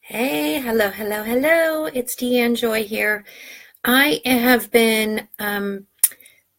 Hey, hello, hello, hello. It's Deanne Joy here. I have been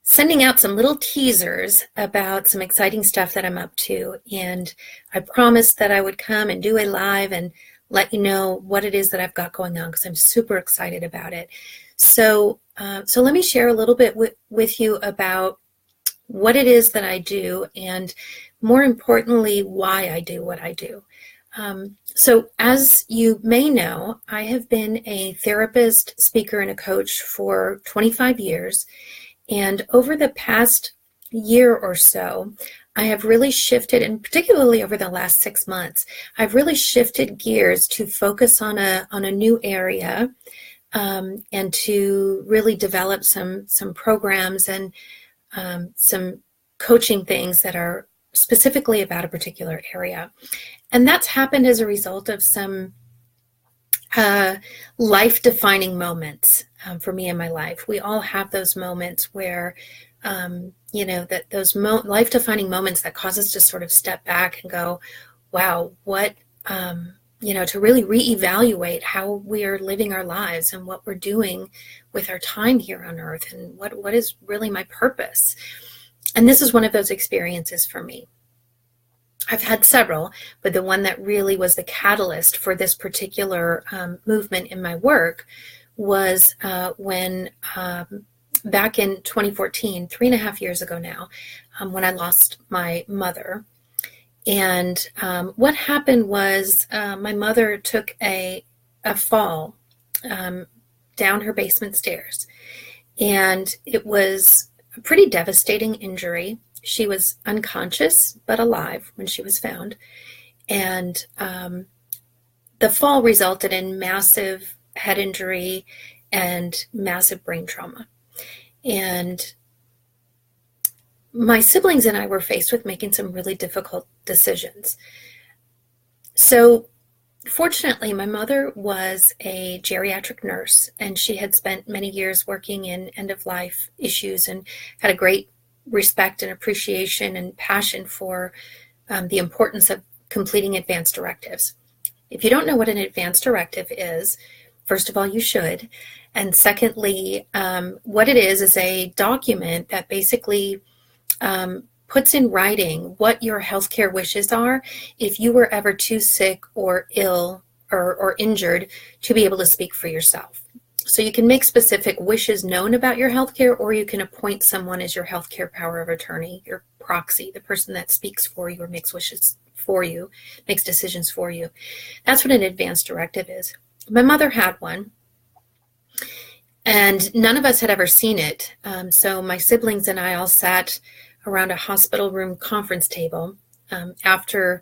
sending out some little teasers about some exciting stuff that I'm up to, and I promised that I would come and do a live and let you know what it is that I've got going on because I'm super excited about it. So let me share a little bit with you about what it is that I do, and more importantly, why I do what I do. So, as you may know, I have been a therapist, speaker, and a coach for 25 years. And over the past year or so, I have really shifted, and particularly over the last 6 months, I've really shifted gears to focus on a new area, and to really develop some programs and some coaching things that are specifically about a particular area. And that's happened as a result of some uh, life defining moments for me in my life. We all have those moments where, that those life defining moments that cause us to sort of step back and go, wow, to really reevaluate how we are living our lives and what we're doing with our time here on earth and what is really my purpose. And this is one of those experiences for me. I've had several, but the one that really was the catalyst for this particular movement in my work was when back in 2014, 3.5 years ago now, when I lost my mother. And what happened was my mother took a fall down her basement stairs, and it was a pretty devastating injury. She was unconscious but alive when she was found, and the fall resulted in massive head injury and massive brain trauma. And my siblings and I were faced with making some really difficult decisions. So fortunately, my mother was a geriatric nurse, and she had spent many years working in end-of-life issues and had a great respect and appreciation and passion for the importance of completing advance directives. If you don't know what an advance directive is, first of all, you should. And secondly, what it is a document that basically puts in writing what your healthcare wishes are if you were ever too sick or ill or injured to be able to speak for yourself. So you can make specific wishes known about your healthcare, or you can appoint someone as your healthcare power of attorney, your proxy, the person that speaks for you or makes wishes for you, makes decisions for you. That's what an advance directive is. My mother had one, and none of us had ever seen it. So my siblings and I all sat around a hospital room conference table after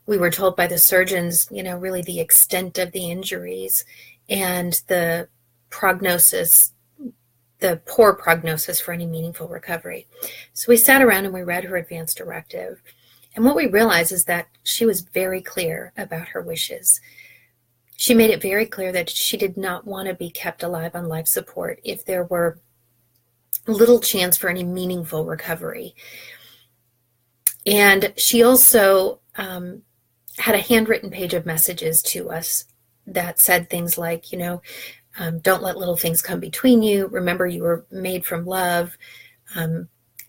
we were told by the surgeons, really the extent of the injuries and the prognosis, the poor prognosis for any meaningful recovery. So we sat around and we read her advance directive. And what we realized is that she was very clear about her wishes. She made it very clear that she did not want to be kept alive on life support if there were little chance for any meaningful recovery. And she also had a handwritten page of messages to us that said things like, don't let little things come between you. Remember, you were made from love.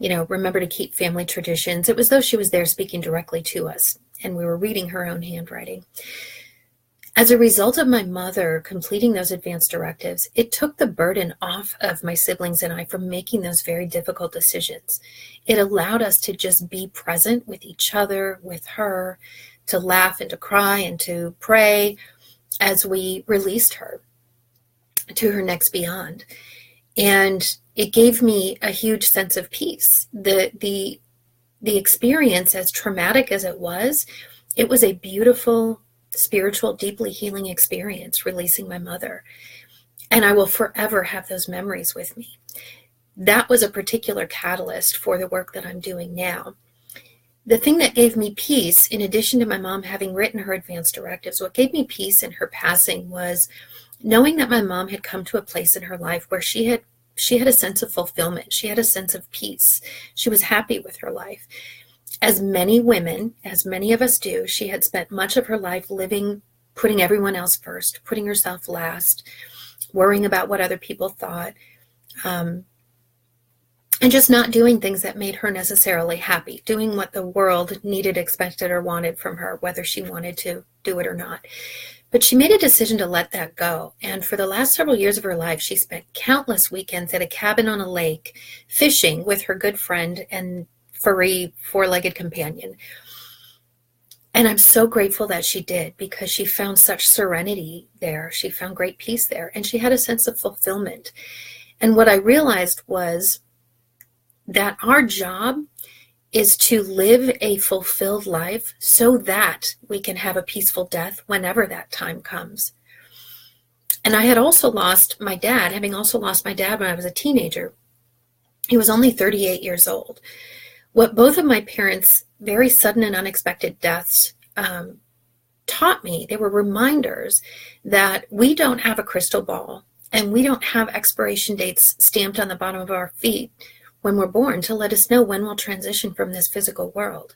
Remember to keep family traditions. It was though she was there speaking directly to us, and we were reading her own handwriting. As a result of my mother completing those advance directives, it took the burden off of my siblings and I from making those very difficult decisions. It allowed us to just be present with each other, with her, to laugh and to cry and to pray as we released her to her next beyond. And it gave me a huge sense of peace. The experience, as traumatic as it was a beautiful, spiritual, deeply healing experience, releasing my mother. And I will forever have those memories with me. That was a particular catalyst for the work that I'm doing now. The thing that gave me peace, in addition to my mom having written her advance directives, what gave me peace in her passing was knowing that my mom had come to a place in her life where she had a sense of fulfillment. She had a sense of peace. She was happy with her life. As many women, as many of us do, she had spent much of her life living putting everyone else first, putting herself last, worrying about what other people thought, and just not doing things that made her necessarily happy, doing what the world needed, expected, or wanted from her, whether she wanted to do it or not. But she made a decision to let that go. And for the last several years of her life, she spent countless weekends at a cabin on a lake, fishing with her good friend and furry four-legged companion. And I'm so grateful that she did, because she found such serenity there. She found great peace there, and she had a sense of fulfillment. And what I realized was that our job is to live a fulfilled life so that we can have a peaceful death whenever that time comes. And I had also lost my dad, having also lost my dad when I was a teenager. He was only 38 years old. What both of my parents' very sudden and unexpected deaths taught me, they were reminders that we don't have a crystal ball, and we don't have expiration dates stamped on the bottom of our feet when we're born to let us know when we'll transition from this physical world.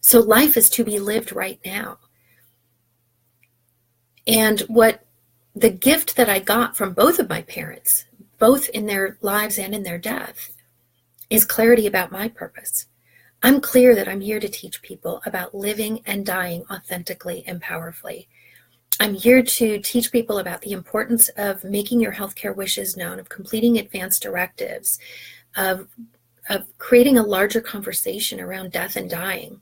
So life is to be lived right now. And what the gift that I got from both of my parents, both in their lives and in their death, is clarity about my purpose. I'm clear that I'm here to teach people about living and dying authentically and powerfully. I'm here to teach people about the importance of making your healthcare wishes known, of completing advanced directives, of creating a larger conversation around death and dying.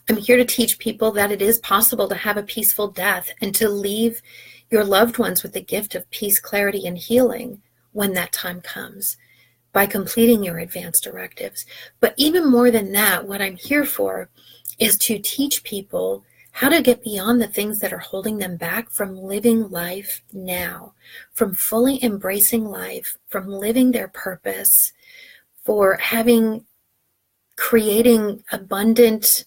I'm here to teach people that it is possible to have a peaceful death and to leave your loved ones with the gift of peace, clarity, and healing when that time comes by completing your advanced directives. But even more than that, what I'm here for is to teach people how to get beyond the things that are holding them back from living life now, from fully embracing life, from living their purpose, for creating abundant,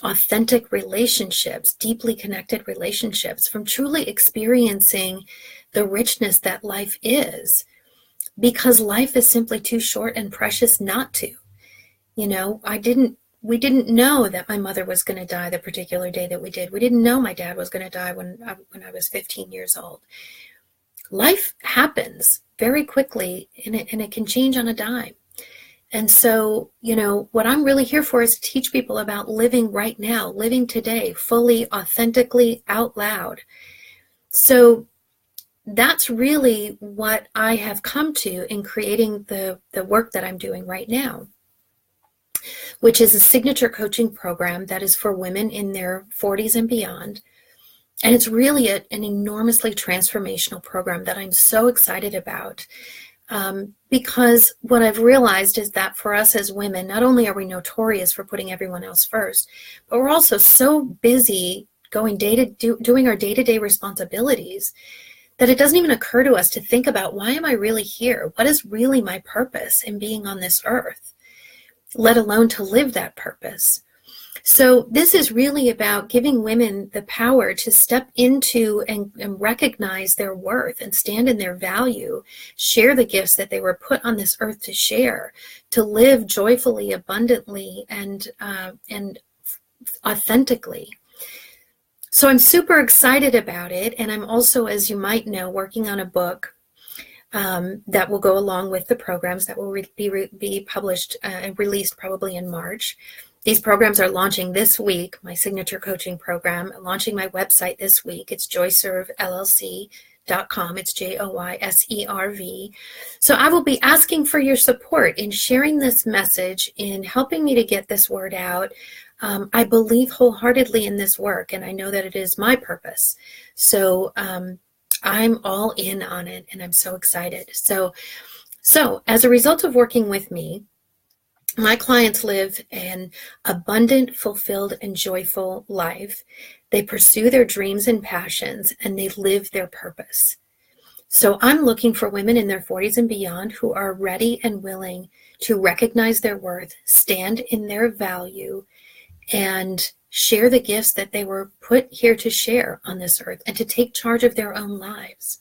authentic relationships, deeply connected relationships, from truly experiencing the richness that life is, because life is simply too short and precious not to. You know, we didn't know that my mother was going to die the particular day that we did. We didn't know my dad was going to die when I was 15 years old. Life happens very quickly, and it can change on a dime. And so, you know, what I'm really here for is to teach people about living right now, living today, fully, authentically, out loud. So that's really what I have come to in creating the work that I'm doing right now, which is a signature coaching program that is for women in their 40s and beyond. And it's really an enormously transformational program that I'm so excited about, because what I've realized is that for us as women, not only are we notorious for putting everyone else first, but we're also so busy doing our day-to-day responsibilities that it doesn't even occur to us to think about, why am I really here? What is really my purpose in being on this earth, let alone to live that purpose? So this is really about giving women the power to step into and recognize their worth and stand in their value, share the gifts that they were put on this earth to share, to live joyfully, abundantly, and authentically. So I'm super excited about it. And I'm also, as you might know, working on a book that will go along with the programs that will be published and released probably in March. These programs are launching this week, my signature coaching program, launching my website this week. It's joyservellc.com. It's JOYSERV. So I will be asking for your support in sharing this message, in helping me to get this word out. I believe wholeheartedly in this work, and I know that it is my purpose. So I'm all in on it, and I'm so excited. So as a result of working with me, my clients live an abundant, fulfilled, and joyful life. They pursue their dreams and passions, and they live their purpose. So I'm looking for women in their 40s and beyond who are ready and willing to recognize their worth, stand in their value, and share the gifts that they were put here to share on this earth, and to take charge of their own lives.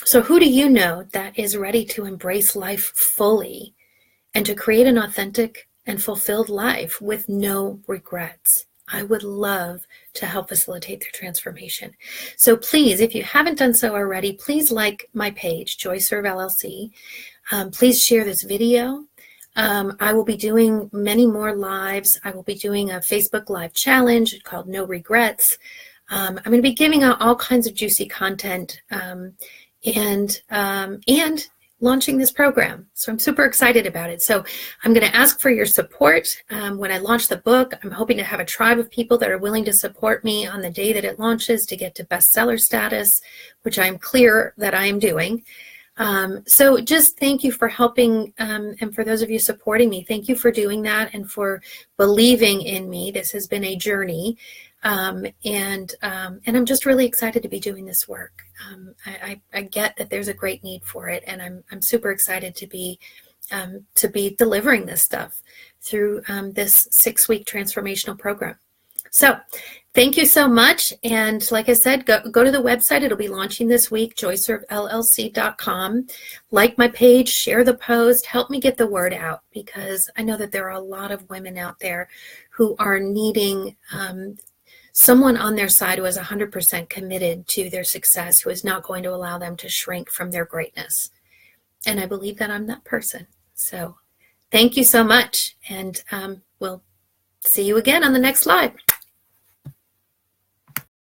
So who do you know that is ready to embrace life fully and to create an authentic and fulfilled life with no regrets? I would love to help facilitate their transformation. So please, if you haven't done so already, please like my page, JoyServe LLC. Please share this video. I will be doing many more lives. I will be doing a Facebook Live challenge called No Regrets. I'm going to be giving out all kinds of juicy content and launching this program. So I'm super excited about it. So I'm going to ask for your support when I launch the book. I'm hoping to have a tribe of people that are willing to support me on the day that it launches to get to bestseller status, which I'm clear that I am doing. So just thank you for helping, and for those of you supporting me, thank you for doing that and for believing in me. This has been a journey, and I'm just really excited to be doing this work. I get that there's a great need for it, and I'm super excited to be delivering this stuff through this 6-week transformational program. So thank you so much. And like I said, go to the website. It'll be launching this week, joyservellc.com. Like my page, share the post, help me get the word out, because I know that there are a lot of women out there who are needing someone on their side who is 100% committed to their success, who is not going to allow them to shrink from their greatness. And I believe that I'm that person. So thank you so much. And we'll see you again on the next live.